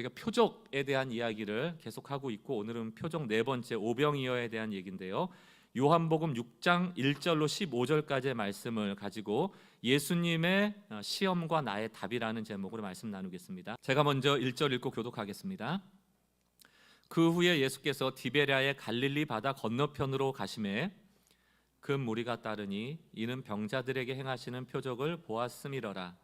저희가 표적에 대한 이야기를 계속하고 있고 오늘은 표적 네 번째 오병이어에 대한 얘기인데요. 요한복음 6장 1절로 15절까지의 말씀을 가지고 예수님의 시험과 나의 답이라는 제목으로 말씀 나누겠습니다. 제가 먼저 1절 읽고 교독하겠습니다. 그 후에 예수께서 디베랴의 갈릴리 바다 건너편으로 가시매 그 무리가 따르니 이는 병자들에게 행하시는 표적을 보았음이러라.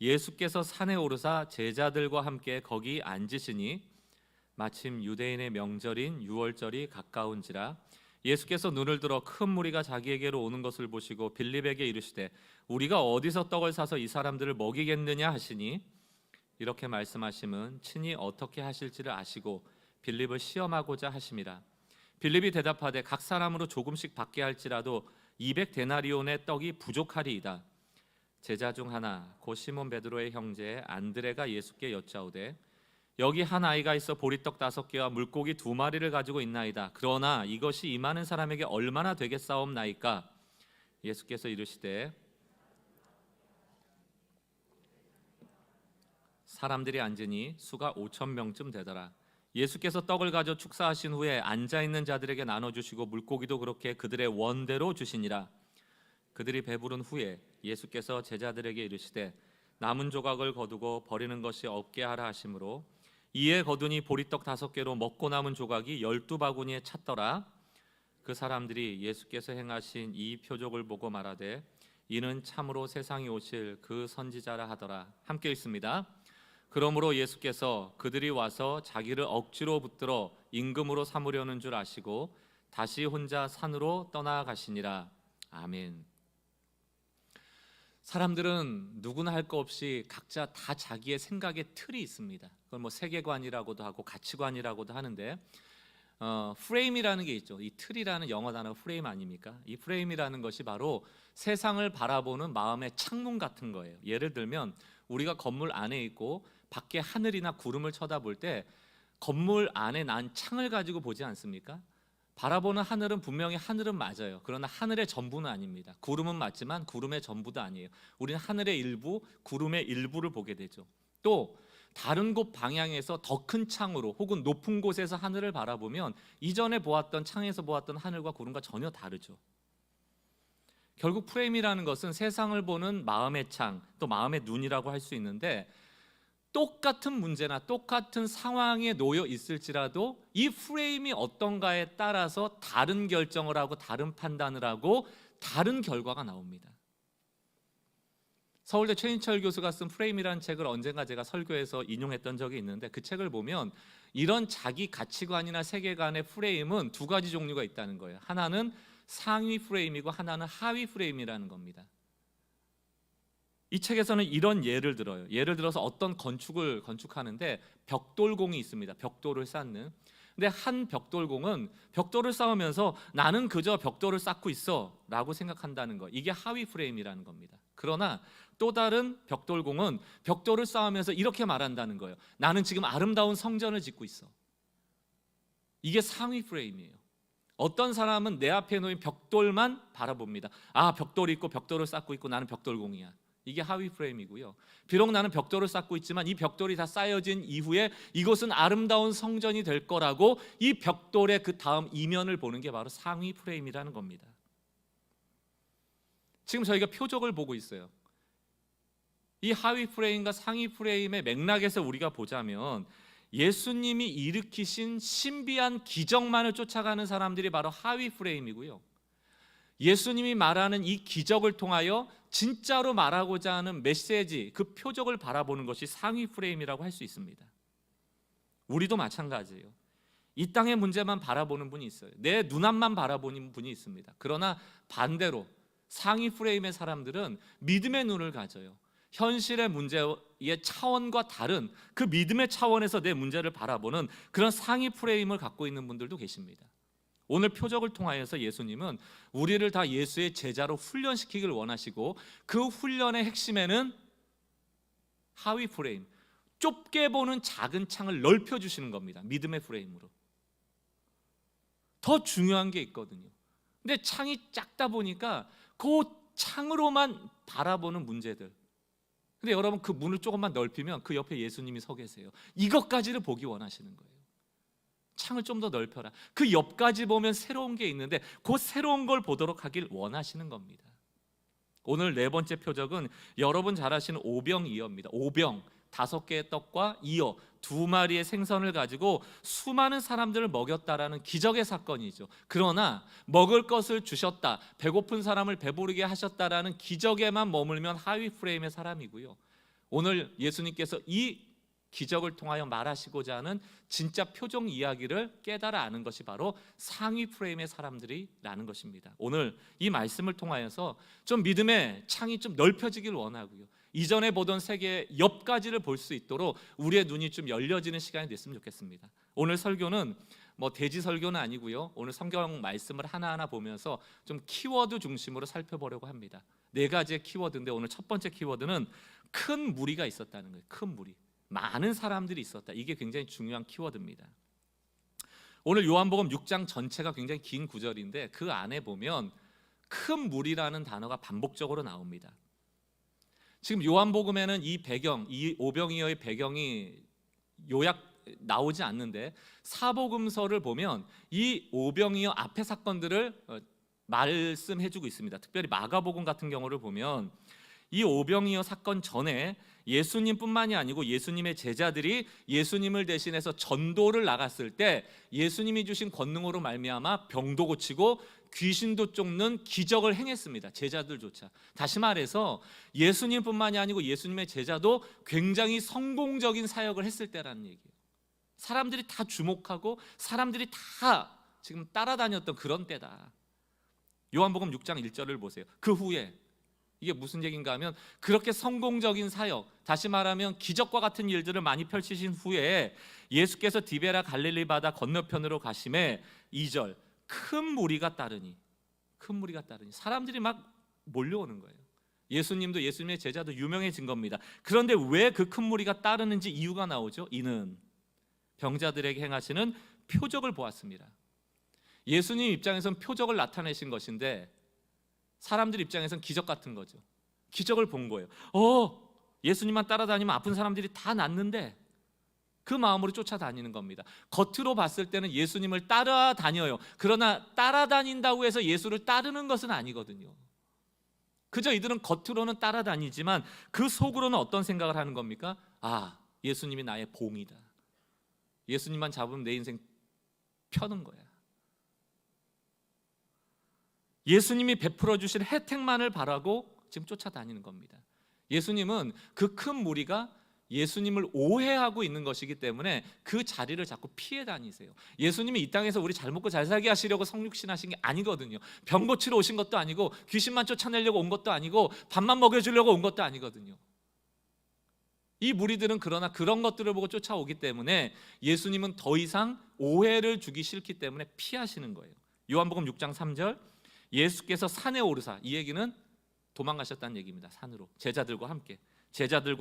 예수께서 산에 오르사 제자들과 함께 거기 앉으시니 마침 유대인의 명절인 유월절이 가까운지라. 예수께서 눈을 들어 큰 무리가 자기에게로 오는 것을 보시고 빌립에게 이르시되 우리가 어디서 떡을 사서 이 사람들을 먹이겠느냐 하시니 이렇게 말씀하심은 친히 어떻게 하실지를 아시고 빌립을 시험하고자 하심이라. 빌립이 대답하되 각 사람으로 조금씩 받게 할지라도 200데나리온의 떡이 부족하리이다. 제자 중 하나 곧 시몬 베드로의 형제 안드레가 예수께 여짜오되 여기 한 아이가 있어 보리떡 5개와 물고기 2마리를 가지고 있나이다. 그러나 이것이 이 많은 사람에게 얼마나 되겠사옵나이까? 예수께서 이르시되 사람들이 앉으니 수가 5,000명쯤 되더라. 예수께서 떡을 가져 축사하신 후에 앉아있는 자들에게 나눠주시고 물고기도 그렇게 그들의 원대로 주시니라. 그들이 배부른 후에 예수께서 제자들에게 이르시되 남은 조각을 거두고 버리는 것이 없게 하라 하심으로 이에 거두니 보리떡 5개로 먹고 남은 조각이 12바구니에 찼더라. 그 사람들이 예수께서 행하신 이 표적을 보고 말하되 이는 참으로 세상이 오실 그 선지자라 하더라. 함께 읽습니다. 그러므로 예수께서 그들이 와서 자기를 억지로 붙들어 임금으로 삼으려는 줄 아시고 다시 혼자 산으로 떠나가시니라. 아멘. 사람들은 누구나 할 거 없이 각자 다 자기의 생각의 틀이 있습니다. 그걸 뭐 세계관이라고도 하고 가치관이라고도 하는데 프레임이라는 게 있죠. 이 틀이라는 영어 단어가 프레임 아닙니까? 이 프레임이라는 것이 바로 세상을 바라보는 마음의 창문 같은 거예요. 예를 들면 우리가 건물 안에 있고 밖에 하늘이나 구름을 쳐다볼 때 건물 안에 난 창을 가지고 보지 않습니까? 바라보는 하늘은 분명히 하늘은 맞아요. 그러나 하늘의 전부는 아닙니다. 구름은 맞지만 구름의 전부도 아니에요. 우리는 하늘의 일부, 구름의 일부를 보게 되죠. 또 다른 곳 방향에서 더 큰 창으로 혹은 높은 곳에서 하늘을 바라보면 이전에 보았던 창에서 보았던 하늘과 구름과 전혀 다르죠. 결국 프레임이라는 것은 세상을 보는 마음의 창, 또 마음의 눈이라고 할 수 있는데 똑같은 문제나 똑같은 상황에 놓여 있을지라도 이 프레임이 어떤가에 따라서 다른 결정을 하고 다른 판단을 하고 다른 결과가 나옵니다. 서울대 최인철 교수가 쓴 프레임이라는 책을 언젠가 제가 설교에서 인용했던 적이 있는데 그 책을 보면 이런 자기 가치관이나 세계관의 프레임은 2가지 종류가 있다는 거예요. 하나는 상위 프레임이고 하나는 하위 프레임이라는 겁니다. 이 책에서는 이런 예를 들어요. 예를 들어서 어떤 건축을 건축하는데 벽돌공이 있습니다. 벽돌을 쌓는. 근데 한 벽돌공은 벽돌을 쌓으면서 나는 그저 벽돌을 쌓고 있어 라고 생각한다는 거. 이게 하위 프레임이라는 겁니다. 그러나 또 다른 벽돌공은 벽돌을 쌓으면서 이렇게 말한다는 거예요. 나는 지금 아름다운 성전을 짓고 있어. 이게 상위 프레임이에요. 어떤 사람은 내 앞에 놓인 벽돌만 바라봅니다. 아, 벽돌이 있고 벽돌을 쌓고 있고 나는 벽돌공이야. 이게 하위 프레임이고요. 비록 나는 벽돌을 쌓고 있지만 이 벽돌이 다 쌓여진 이후에 이것은 아름다운 성전이 될 거라고 이 벽돌의 그 다음 이면을 보는 게 바로 상위 프레임이라는 겁니다. 지금 저희가 표적을 보고 있어요. 이 하위 프레임과 상위 프레임의 맥락에서 우리가 보자면 예수님이 일으키신 신비한 기적만을 쫓아가는 사람들이 바로 하위 프레임이고요. 예수님이 말하는 이 기적을 통하여 진짜로 말하고자 하는 메시지, 그 표적을 바라보는 것이 상위 프레임이라고 할 수 있습니다. 우리도 마찬가지예요. 이 땅의 문제만 바라보는 분이 있어요. 내 눈앞만 바라보는 분이 있습니다. 그러나 반대로 상위 프레임의 사람들은 믿음의 눈을 가져요. 현실의 문제의 차원과 다른 그 믿음의 차원에서 내 문제를 바라보는 그런 상위 프레임을 갖고 있는 분들도 계십니다. 오늘 표적을 통하여서 예수님은 우리를 다 예수의 제자로 훈련시키길 원하시고 그 훈련의 핵심에는 하위 프레임, 좁게 보는 작은 창을 넓혀주시는 겁니다. 믿음의 프레임으로. 더 중요한 게 있거든요. 근데 창이 작다 보니까 그 창으로만 바라보는 문제들, 근데 여러분 그 문을 조금만 넓히면 그 옆에 예수님이 서 계세요. 이것까지를 보기 원하시는 거예요. 창을 좀 더 넓혀라. 그 옆까지 보면 새로운 게 있는데 그 새로운 걸 보도록 하길 원하시는 겁니다. 오늘 네 번째 표적은 여러분 잘 아시는 오병이어입니다. 오병, 5개의 떡과 이어 2마리의 생선을 가지고 수많은 사람들을 먹였다라는 기적의 사건이죠. 그러나 먹을 것을 주셨다, 배고픈 사람을 배부르게 하셨다라는 기적에만 머물면 하위 프레임의 사람이고요. 오늘 예수님께서 이 기적을 통하여 말하시고자 하는 진짜 표적 이야기를 깨달아 아는 것이 바로 상위 프레임의 사람들이라는 것입니다. 오늘 이 말씀을 통하여서 좀 믿음의 창이 좀 넓혀지길 원하고요. 이전에 보던 세계의 옆까지를 볼 수 있도록 우리의 눈이 좀 열려지는 시간이 됐으면 좋겠습니다. 오늘 설교는 대지 설교는 아니고요. 오늘 성경 말씀을 하나하나 보면서 좀 키워드 중심으로 살펴보려고 합니다. 4가지의 키워드인데 오늘 첫 번째 키워드는 큰 무리가 있었다는 거예요. 큰 무리. 많은 사람들이 있었다. 이게 굉장히 중요한 키워드입니다. 오늘 요한복음 6장 전체가 굉장히 긴 구절인데 그 안에 보면 큰 무리라는 단어가 반복적으로 나옵니다. 지금 요한복음에는 이 배경, 이 오병이어의 배경이 요약 나오지 않는데 사복음서를 보면 이 오병이어 앞의 사건들을 말씀해주고 있습니다. 특별히 마가복음 같은 경우를 보면 이 오병이어 사건 전에 예수님뿐만이 아니고 예수님의 제자들이 예수님을 대신해서 전도를 나갔을 때 예수님이 주신 권능으로 말미암아 병도 고치고 귀신도 쫓는 기적을 행했습니다. 제자들조차. 다시 말해서 예수님뿐만이 아니고 예수님의 제자도 굉장히 성공적인 사역을 했을 때라는 얘기예요. 사람들이 다 주목하고 사람들이 다 지금 따라다녔던 그런 때다. 요한복음 6장 1절을 보세요. 그 후에 이게 무슨 얘기인가 하면 그렇게 성공적인 사역, 다시 말하면 기적과 같은 일들을 많이 펼치신 후에 예수께서 디베라 갈릴리 바다 건너편으로 가심에 2절 큰 무리가 따르니 사람들이 막 몰려오는 거예요. 예수님도 예수님의 제자도 유명해진 겁니다. 그런데 왜 그 큰 무리가 따르는지 이유가 나오죠. 이는 병자들에게 행하시는 표적을 보았습니다. 예수님 입장에서는 표적을 나타내신 것인데 사람들 입장에서는 기적 같은 거죠. 기적을 본 거예요. 예수님만 따라다니면 아픈 사람들이 다 낫는데 그 마음으로 쫓아다니는 겁니다. 겉으로 봤을 때는 예수님을 따라다녀요. 그러나 따라다닌다고 해서 예수를 따르는 것은 아니거든요. 그저 이들은 겉으로는 따라다니지만 그 속으로는 어떤 생각을 하는 겁니까? 예수님이 나의 봉이다. 예수님만 잡으면 내 인생 펴는 거야. 예수님이 베풀어 주실 혜택만을 바라고 지금 쫓아다니는 겁니다. 예수님은 그 큰 무리가 예수님을 오해하고 있는 것이기 때문에 그 자리를 자꾸 피해 다니세요. 예수님이 이 땅에서 우리 잘 먹고 잘 살게 하시려고 성육신 하신 게 아니거든요. 병 고치러 오신 것도 아니고 귀신만 쫓아내려고 온 것도 아니고 밥만 먹여주려고 온 것도 아니거든요. 이 무리들은 그러나 그런 것들을 보고 쫓아오기 때문에 예수님은 더 이상 오해를 주기 싫기 때문에 피하시는 거예요. 요한복음 6장 3절 예수께서 산에 오르사, 이 얘기는 도망가셨다는 얘기입니다. 산으로 제자들과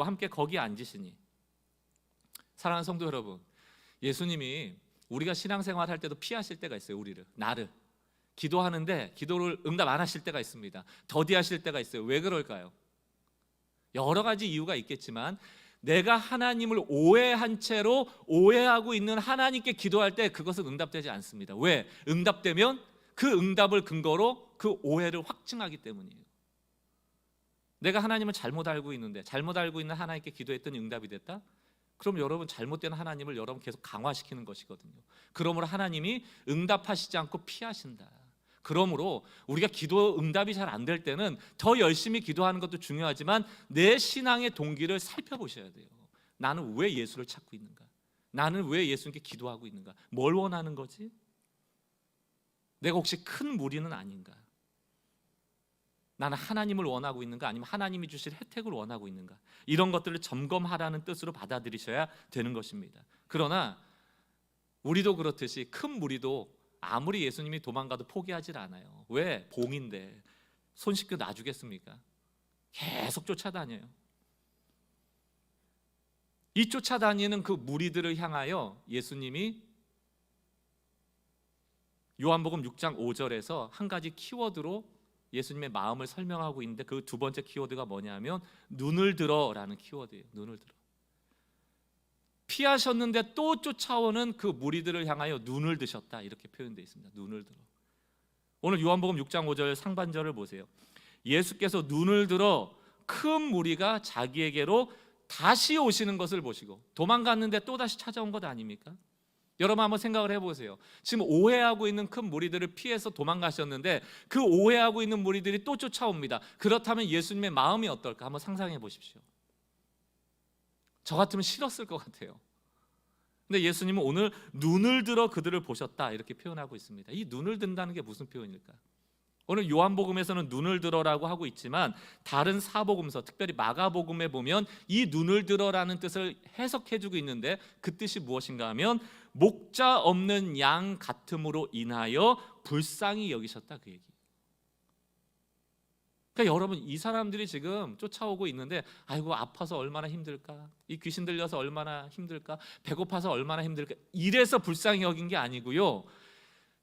함께 거기에 앉으시니. 사랑하는 성도 여러분, 예수님이 우리가 신앙생활 할 때도 피하실 때가 있어요. 나를 기도하는데 기도를 응답 안 하실 때가 있습니다. 더디하실 때가 있어요. 왜 그럴까요? 여러 가지 이유가 있겠지만 내가 하나님을 오해한 채로 오해하고 있는 하나님께 기도할 때 그것은 응답되지 않습니다. 왜? 응답되면 그 응답을 근거로 그 오해를 확증하기 때문이에요. 내가 하나님을 잘못 알고 있는데 잘못 알고 있는 하나님께 기도했더니 응답이 됐다? 그럼 여러분 잘못된 하나님을 여러분 계속 강화시키는 것이거든요. 그러므로 하나님이 응답하시지 않고 피하신다. 그러므로 우리가 기도 응답이 잘 안 될 때는 더 열심히 기도하는 것도 중요하지만 내 신앙의 동기를 살펴보셔야 돼요. 나는 왜 예수를 찾고 있는가? 나는 왜 예수님께 기도하고 있는가? 뭘 원하는 거지? 내가 혹시 큰 무리는 아닌가? 나는 하나님을 원하고 있는가? 아니면 하나님이 주실 혜택을 원하고 있는가? 이런 것들을 점검하라는 뜻으로 받아들이셔야 되는 것입니다. 그러나 우리도 그렇듯이 큰 무리도 아무리 예수님이 도망가도 포기하질 않아요. 왜? 봉인데 손쉽게 놔주겠습니까? 계속 쫓아다녀요. 이 쫓아다니는 그 무리들을 향하여 예수님이 요한복음 6장 5절에서 한 가지 키워드로 예수님의 마음을 설명하고 있는데 그 두 번째 키워드가 뭐냐면 눈을 들어라는 키워드예요. 눈을 들어. 피하셨는데 또 쫓아오는 그 무리들을 향하여 눈을 드셨다, 이렇게 표현되어 있습니다. 눈을 들어. 오늘 요한복음 6장 5절 상반절을 보세요. 예수께서 눈을 들어 큰 무리가 자기에게로 다시 오시는 것을 보시고, 도망갔는데 또 다시 찾아온 것 아닙니까? 여러분 한번 생각을 해보세요. 지금 오해하고 있는 큰 무리들을 피해서 도망가셨는데 그 오해하고 있는 무리들이 또 쫓아옵니다. 그렇다면 예수님의 마음이 어떨까? 한번 상상해 보십시오. 저 같으면 싫었을 것 같아요. 근데 예수님은 오늘 눈을 들어 그들을 보셨다, 이렇게 표현하고 있습니다. 이 눈을 든다는 게 무슨 표현일까? 오늘 요한복음에서는 눈을 들어라고 하고 있지만 다른 사복음서, 특별히 마가복음에 보면 이 눈을 들어라는 뜻을 해석해주고 있는데 그 뜻이 무엇인가 하면 목자 없는 양 같음으로 인하여 불쌍히 여기셨다, 그 얘기. 그러니까 여러분, 이 사람들이 지금 쫓아오고 있는데 아이고 아파서 얼마나 힘들까, 이 귀신 들려서 얼마나 힘들까, 배고파서 얼마나 힘들까, 이래서 불쌍히 여긴 게 아니고요,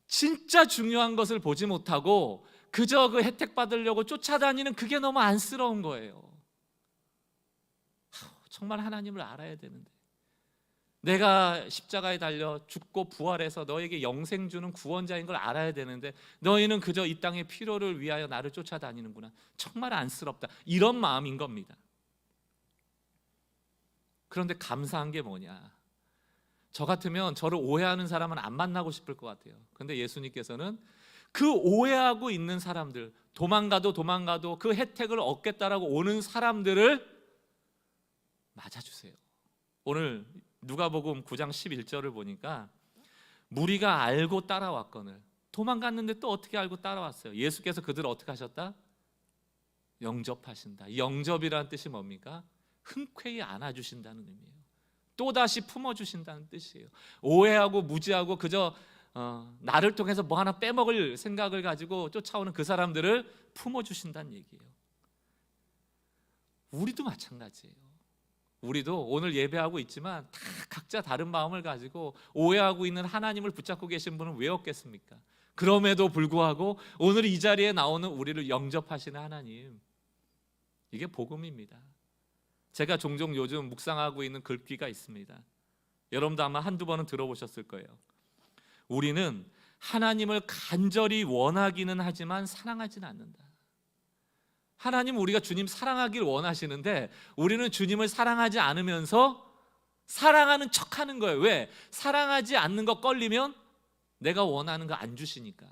진짜 중요한 것을 보지 못하고 그저 그 혜택 받으려고 쫓아다니는 그게 너무 안쓰러운 거예요. 정말 하나님을 알아야 되는데, 내가 십자가에 달려 죽고 부활해서 너에게 영생 주는 구원자인 걸 알아야 되는데 너희는 그저 이 땅의 필요를 위하여 나를 쫓아다니는구나. 정말 안쓰럽다, 이런 마음인 겁니다. 그런데 감사한 게 뭐냐, 저 같으면 저를 오해하는 사람은 안 만나고 싶을 것 같아요. 그런데 예수님께서는 그 오해하고 있는 사람들, 도망가도 그 혜택을 얻겠다라고 오는 사람들을 맞아주세요. 오늘 누가복음 9장 11절을 보니까 무리가 알고 따라왔거늘, 도망갔는데 또 어떻게 알고 따라왔어요? 예수께서 그들을 어떻게 하셨다? 영접하신다. 영접이라는 뜻이 뭡니까? 흔쾌히 안아주신다는 의미예요. 또다시 품어주신다는 뜻이에요. 오해하고 무지하고 그저 나를 통해서 뭐 하나 빼먹을 생각을 가지고 쫓아오는 그 사람들을 품어주신다는 얘기예요. 우리도 마찬가지예요. 우리도 오늘 예배하고 있지만 다 각자 다른 마음을 가지고 오해하고 있는 하나님을 붙잡고 계신 분은 왜 없겠습니까? 그럼에도 불구하고 오늘 이 자리에 나오는 우리를 영접하시는 하나님, 이게 복음입니다. 제가 종종 요즘 묵상하고 있는 글귀가 있습니다. 여러분도 아마 한두 번은 들어보셨을 거예요. 우리는 하나님을 간절히 원하기는 하지만 사랑하지는 않는다. 하나님은 우리가 주님 사랑하길 원하시는데 우리는 주님을 사랑하지 않으면서 사랑하는 척하는 거예요. 왜? 사랑하지 않는 거 걸리면 내가 원하는 거 안 주시니까.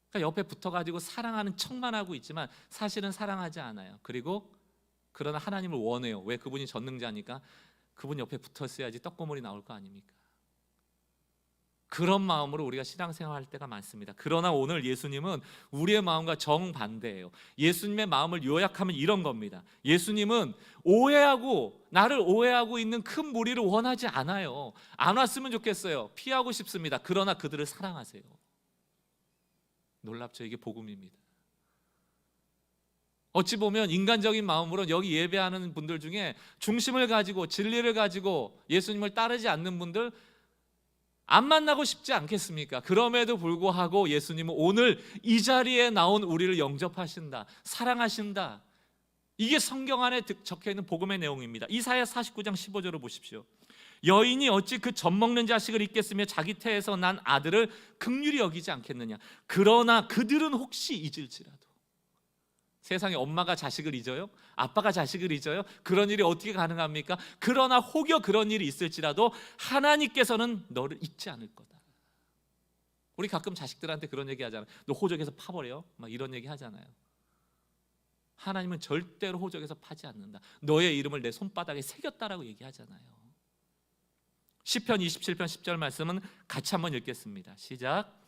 그러니까 옆에 붙어가지고 사랑하는 척만 하고 있지만 사실은 사랑하지 않아요. 그리고 그러나 하나님을 원해요. 왜? 그분이 전능자니까 그분 옆에 붙었어야지 떡고물이 나올 거 아닙니까? 그런 마음으로 우리가 신앙생활할 때가 많습니다. 그러나 오늘 예수님은 우리의 마음과 정반대예요. 예수님의 마음을 요약하면 이런 겁니다. 예수님은 나를 오해하고 있는 큰 무리를 원하지 않아요. 안 왔으면 좋겠어요. 피하고 싶습니다. 그러나 그들을 사랑하세요. 놀랍죠? 이게 복음입니다. 어찌 보면 인간적인 마음으로 여기 예배하는 분들 중에 중심을 가지고 진리를 가지고 예수님을 따르지 않는 분들 안 만나고 싶지 않겠습니까? 그럼에도 불구하고 예수님은 오늘 이 자리에 나온 우리를 영접하신다, 사랑하신다. 이게 성경 안에 적혀있는 복음의 내용입니다. 이사야 49장 15절을 보십시오. 여인이 어찌 그 젖먹는 자식을 잊겠으며 자기 태에서 난 아들을 긍휼히 여기지 않겠느냐. 그러나 그들은 혹시 잊을지라도. 세상에 엄마가 자식을 잊어요? 아빠가 자식을 잊어요? 그런 일이 어떻게 가능합니까? 그러나 혹여 그런 일이 있을지라도 하나님께서는 너를 잊지 않을 거다. 우리 가끔 자식들한테 그런 얘기 하잖아요. 너 호적에서 파버려? 막 이런 얘기 하잖아요. 하나님은 절대로 호적에서 파지 않는다. 너의 이름을 내 손바닥에 새겼다라고 얘기하잖아요. 시편 27편 10절 말씀은 같이 한번 읽겠습니다. 시작.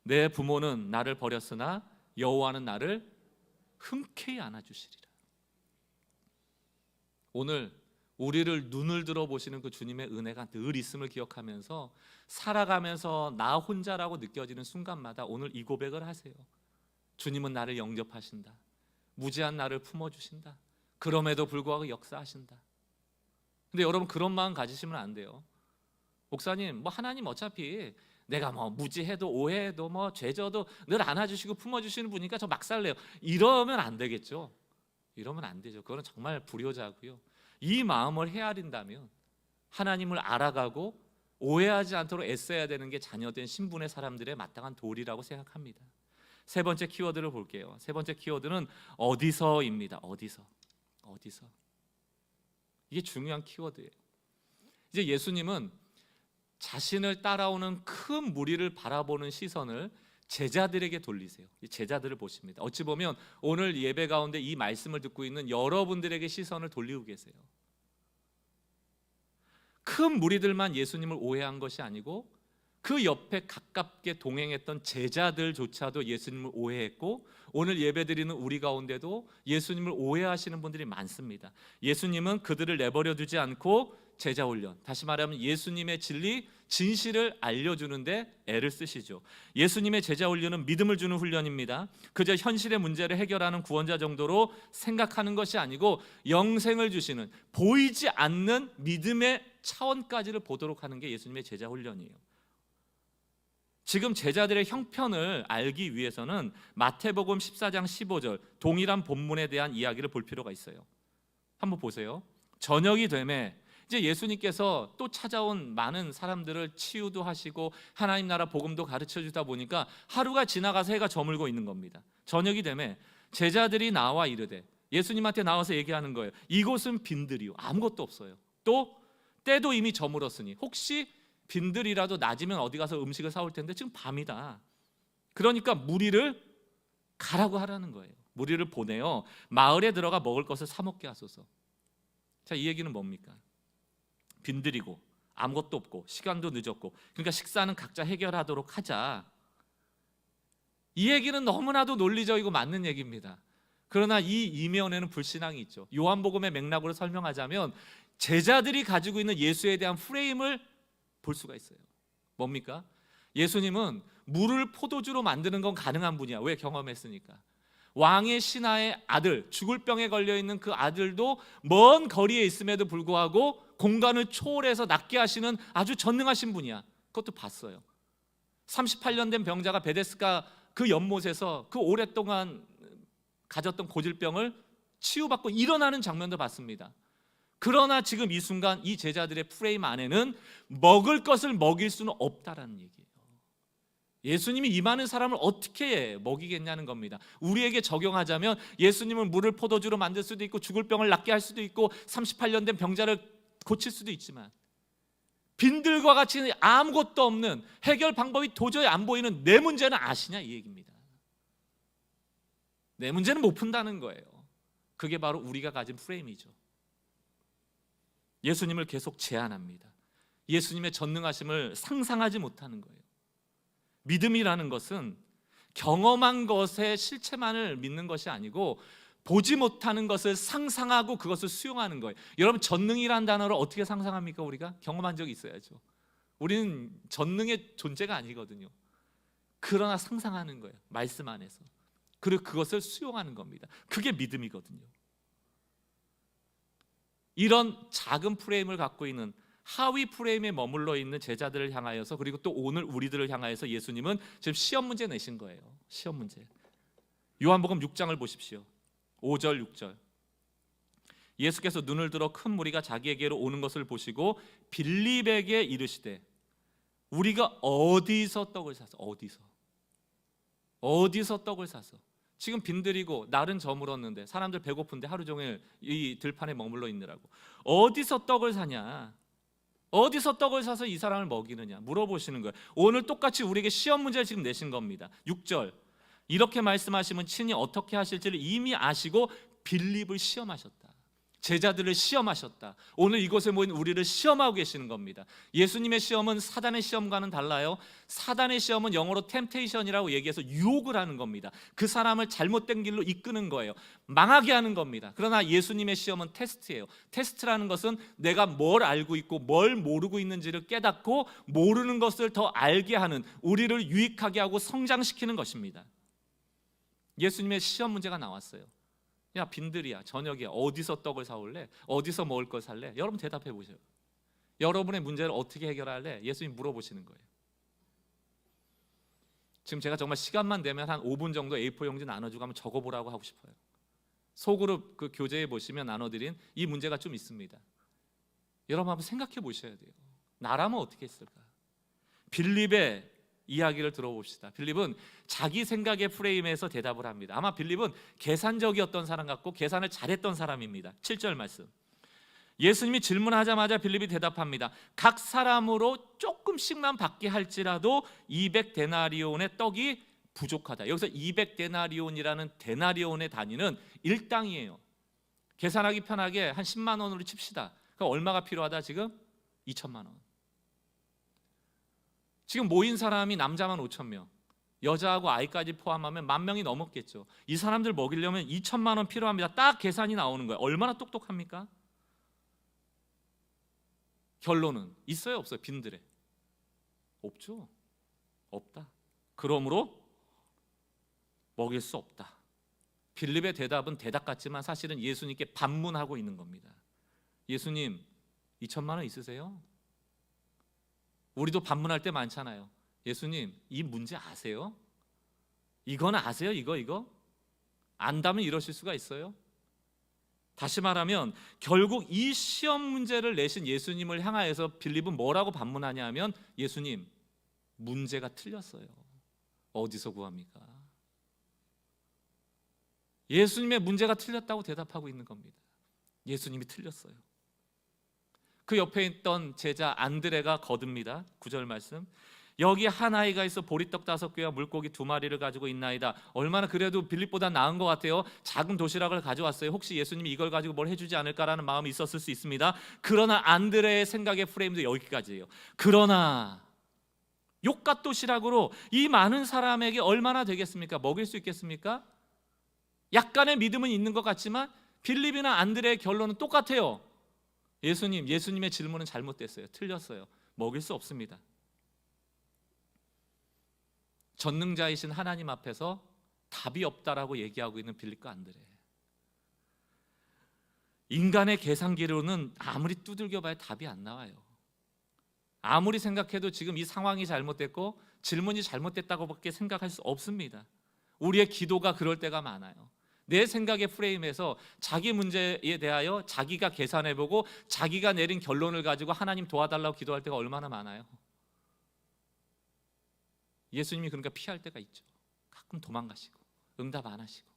내 부모는 나를 버렸으나 여호와는 나를 흔쾌히 안아주시리라. 오늘 우리를 눈을 들어보시는 그 주님의 은혜가 늘 있음을 기억하면서 살아가면서 나 혼자라고 느껴지는 순간마다 오늘 이 고백을 하세요. 주님은 나를 영접하신다. 무지한 나를 품어주신다. 그럼에도 불구하고 역사하신다. 근데 여러분 그런 마음 가지시면 안 돼요. 목사님, 하나님 어차피 내가 뭐 무지해도 오해해도 뭐 죄져도 늘 안아주시고 품어주시는 분이니까 저 막 살래요. 이러면 안 되겠죠. 이러면 안 되죠. 그거는 정말 불효자고요. 이 마음을 헤아린다면 하나님을 알아가고 오해하지 않도록 애써야 되는 게 자녀된 신분의 사람들의 마땅한 도리라고 생각합니다. 세 번째 키워드를 볼게요. 세 번째 키워드는 어디서입니다. 어디서. 이게 중요한 키워드예요. 이제 예수님은 자신을 따라오는 큰 무리를 바라보는 시선을 제자들에게 돌리세요. 이 제자들을 보십니다. 어찌 보면 오늘 예배 가운데 이 말씀을 듣고 있는 여러분들에게 시선을 돌리고 계세요. 큰 무리들만 예수님을 오해한 것이 아니고 그 옆에 가깝게 동행했던 제자들조차도 예수님을 오해했고, 오늘 예배드리는 우리 가운데도 예수님을 오해하시는 분들이 많습니다. 예수님은 그들을 내버려 두지 않고 제자 훈련, 다시 말하면 예수님의 진리, 진실을 알려주는데 애를 쓰시죠. 예수님의 제자 훈련은 믿음을 주는 훈련입니다. 그저 현실의 문제를 해결하는 구원자 정도로 생각하는 것이 아니고 영생을 주시는, 보이지 않는 믿음의 차원까지를 보도록 하는 게 예수님의 제자 훈련이에요. 지금 제자들의 형편을 알기 위해서는 마태복음 14장 15절 동일한 본문에 대한 이야기를 볼 필요가 있어요. 한번 보세요. 저녁이 되매 이제 예수님께서 또 찾아온 많은 사람들을 치유도 하시고 하나님 나라 복음도 가르쳐 주다 보니까 하루가 지나가서 해가 저물고 있는 겁니다. 저녁이 되매 제자들이 나와 이르되, 예수님한테 나와서 얘기하는 거예요. 이곳은 빈들이요, 아무것도 없어요. 또 때도 이미 저물었으니 혹시 빈들이라도 낮이면 어디 가서 음식을 사올 텐데 지금 밤이다. 그러니까 무리를 가라고 하라는 거예요. 무리를 보내요. 마을에 들어가 먹을 것을 사 먹게 하소서. 자, 이 얘기는 뭡니까? 빈들이고 아무것도 없고 시간도 늦었고, 그러니까 식사는 각자 해결하도록 하자. 이 얘기는 너무나도 논리적이고 맞는 얘기입니다. 그러나 이 이면에는 불신앙이 있죠. 요한복음의 맥락으로 설명하자면 제자들이 가지고 있는 예수에 대한 프레임을 볼 수가 있어요. 뭡니까? 예수님은 물을 포도주로 만드는 건 가능한 분이야. 왜? 경험했으니까. 왕의 신하의 아들, 죽을 병에 걸려있는 그 아들도 먼 거리에 있음에도 불구하고 공간을 초월해서 낫게 하시는 아주 전능하신 분이야. 그것도 봤어요. 38년 된 병자가 베데스다 그 연못에서 그 오랫동안 가졌던 고질병을 치유받고 일어나는 장면도 봤습니다. 그러나 지금 이 순간 이 제자들의 프레임 안에는 먹을 것을 먹일 수는 없다라는 얘기예요. 예수님이 이 많은 사람을 어떻게 먹이겠냐는 겁니다. 우리에게 적용하자면 예수님은 물을 포도주로 만들 수도 있고 죽을 병을 낫게 할 수도 있고 38년 된 병자를 고칠 수도 있지만 빈들과 같이 아무것도 없는, 해결 방법이 도저히 안 보이는 내 문제는 아시냐 이 얘기입니다. 내 문제는 못 푼다는 거예요. 그게 바로 우리가 가진 프레임이죠. 예수님을 계속 제한합니다. 예수님의 전능하심을 상상하지 못하는 거예요. 믿음이라는 것은 경험한 것의 실체만을 믿는 것이 아니고 보지 못하는 것을 상상하고 그것을 수용하는 거예요. 여러분, 전능이라는 단어를 어떻게 상상합니까? 우리가 경험한 적이 있어야죠. 우리는 전능의 존재가 아니거든요. 그러나 상상하는 거예요. 말씀 안에서. 그리고 그것을 수용하는 겁니다. 그게 믿음이거든요. 이런 작은 프레임을 갖고 있는, 하위 프레임에 머물러 있는 제자들을 향하여서, 그리고 또 오늘 우리들을 향하여서 예수님은 지금 시험 문제 내신 거예요. 시험 문제. 요한복음 6장을 보십시오. 5절 6절. 예수께서 눈을 들어 큰 무리가 자기에게로 오는 것을 보시고 빌립에게 이르시되, 우리가 어디서 떡을 사서, 어디서 떡을 사서, 지금 빈들이고 날은 저물었는데 사람들 배고픈데 하루 종일 이 들판에 머물러 있느라고 어디서 떡을 사냐, 어디서 떡을 사서 이 사람을 먹이느냐 물어보시는 거예요. 오늘 똑같이 우리에게 시험 문제를 지금 내신 겁니다. 6절. 이렇게 말씀하시면 친히 어떻게 하실지를 이미 아시고 빌립을 시험하셨다. 제자들을 시험하셨다. 오늘 이곳에 모인 우리를 시험하고 계시는 겁니다. 예수님의 시험은 사단의 시험과는 달라요. 사단의 시험은 영어로 템테이션이라고 얘기해서 유혹을 하는 겁니다. 그 사람을 잘못된 길로 이끄는 거예요. 망하게 하는 겁니다. 그러나 예수님의 시험은 테스트예요. 테스트라는 것은 내가 뭘 알고 있고 뭘 모르고 있는지를 깨닫고 모르는 것을 더 알게 하는, 우리를 유익하게 하고 성장시키는 것입니다. 예수님의 시험 문제가 나왔어요. 야, 빈들이야, 저녁이야, 어디서 떡을 사올래? 어디서 먹을 걸 살래? 여러분 대답해 보세요. 여러분의 문제를 어떻게 해결할래? 예수님 물어보시는 거예요. 지금 제가 정말 시간만 되면 한 5분 정도 A4 용지 나눠주고 한번 적어보라고 하고 싶어요. 소그룹 그 교재에 보시면 나눠드린 이 문제가 좀 있습니다. 여러분 한번 생각해 보셔야 돼요. 나라면 어떻게 했을까? 빌립의 이야기를 들어봅시다. 빌립은 자기 생각의 프레임에서 대답을 합니다. 아마 빌립은 계산적이었던 사람 같고 계산을 잘했던 사람입니다. 7절 말씀. 예수님이 질문하자마자 빌립이 대답합니다. 각 사람으로 조금씩만 받게 할지라도 200데나리온의 떡이 부족하다. 여기서 200데나리온이라는 데나리온의 단위는 일당이에요. 계산하기 편하게 한 10만 원으로 칩시다. 그럼 얼마가 필요하다 지금? 2천만 원. 지금 모인 사람이 남자만 5천 명, 여자하고 아이까지 포함하면 10,000명이 넘었겠죠. 이 사람들 먹이려면 2천만 원 필요합니다. 딱 계산이 나오는 거예요. 얼마나 똑똑합니까? 결론은 있어요, 없어요? 빈들에 없죠. 없다. 그러므로 먹일 수 없다. 빌립의 대답은 대답 같지만 사실은 예수님께 반문하고 있는 겁니다. 예수님, 2천만 원 있으세요? 우리도 반문할 때 많잖아요. 예수님, 이 문제 아세요? 이건 아세요? 이거? 안다면 이러실 수가 있어요? 다시 말하면 결국 이 시험 문제를 내신 예수님을 향하여서 빌립은 뭐라고 반문하냐 하면 예수님, 문제가 틀렸어요. 어디서 구합니까? 예수님의 문제가 틀렸다고 대답하고 있는 겁니다. 예수님이 틀렸어요. 그 옆에 있던 제자 안드레가 거듭니다. 9절 말씀. 여기 한 아이가 있어 보리떡 5개와 물고기 2마리를 가지고 있나이다. 얼마나 그래도 빌립보다 나은 것 같아요. 작은 도시락을 가져왔어요. 혹시 예수님이 이걸 가지고 뭘 해주지 않을까라는 마음이 있었을 수 있습니다. 그러나 안드레의 생각의 프레임도 여기까지예요. 그러나 욕갓 도시락으로 이 많은 사람에게 얼마나 되겠습니까? 먹일 수 있겠습니까? 약간의 믿음은 있는 것 같지만 빌립이나 안드레의 결론은 똑같아요. 예수님의 질문은 잘못됐어요. 틀렸어요. 먹일 수 없습니다. 전능자이신 하나님 앞에서 답이 없다라고 얘기하고 있는 빌립과 안드레. 인간의 계산기로는 아무리 두들겨봐야 답이 안 나와요. 아무리 생각해도 지금 이 상황이 잘못됐고 질문이 잘못됐다고밖에 생각할 수 없습니다. 우리의 기도가 그럴 때가 많아요. 내 생각의 프레임에서 자기 문제에 대하여 자기가 계산해보고 자기가 내린 결론을 가지고 하나님 도와달라고 기도할 때가 얼마나 많아요. 예수님이 그러니까 피할 때가 있죠. 가끔 도망가시고 응답 안 하시고.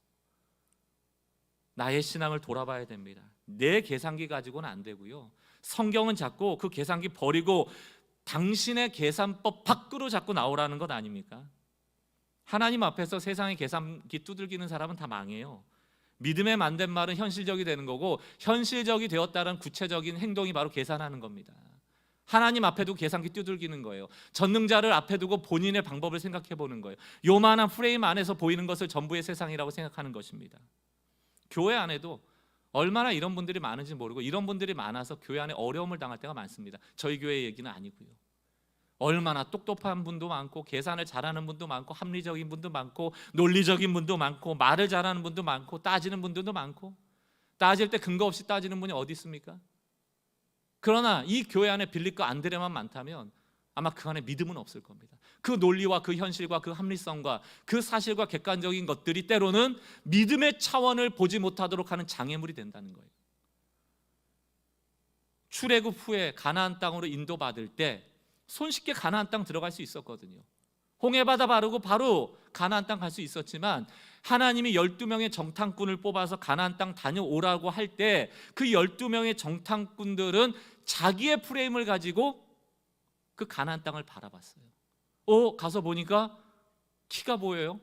나의 신앙을 돌아봐야 됩니다. 내 계산기 가지고는 안 되고요. 성경은 자꾸 그 계산기 버리고 당신의 계산법 밖으로 자꾸 나오라는 것 아닙니까? 하나님 앞에서 세상의 계산기 두들기는 사람은 다 망해요. 믿음에 만든 말은 현실적이 되는 거고 현실적이 되었다는 구체적인 행동이 바로 계산하는 겁니다. 하나님 앞에 두고 계산기 두들기는 거예요. 전능자를 앞에 두고 본인의 방법을 생각해 보는 거예요. 요만한 프레임 안에서 보이는 것을 전부의 세상이라고 생각하는 것입니다. 교회 안에도 얼마나 이런 분들이 많은지 모르고 이런 분들이 많아서 교회 안에 어려움을 당할 때가 많습니다. 저희 교회 얘기는 아니고요. 얼마나 똑똑한 분도 많고 계산을 잘하는 분도 많고 합리적인 분도 많고 논리적인 분도 많고 말을 잘하는 분도 많고 따지는 분들도 많고 따질 때 근거 없이 따지는 분이 어디 있습니까? 그러나 이 교회 안에 빌립과 안드레만 많다면 아마 그 안에 믿음은 없을 겁니다. 그 논리와 그 현실과 그 합리성과 그 사실과 객관적인 것들이 때로는 믿음의 차원을 보지 못하도록 하는 장애물이 된다는 거예요. 출애굽 후에 가나안 땅으로 인도받을 때 손쉽게 가나안 땅 들어갈 수 있었거든요. 홍해바다 바르고 바로 가나안 땅 갈 수 있었지만 하나님이 12명의 정탐꾼을 뽑아서 가나안 땅 다녀오라고 할 때 그 12명의 정탐꾼들은 자기의 프레임을 가지고 그 가나안 땅을 바라봤어요. 가서 보니까 키가 보여요.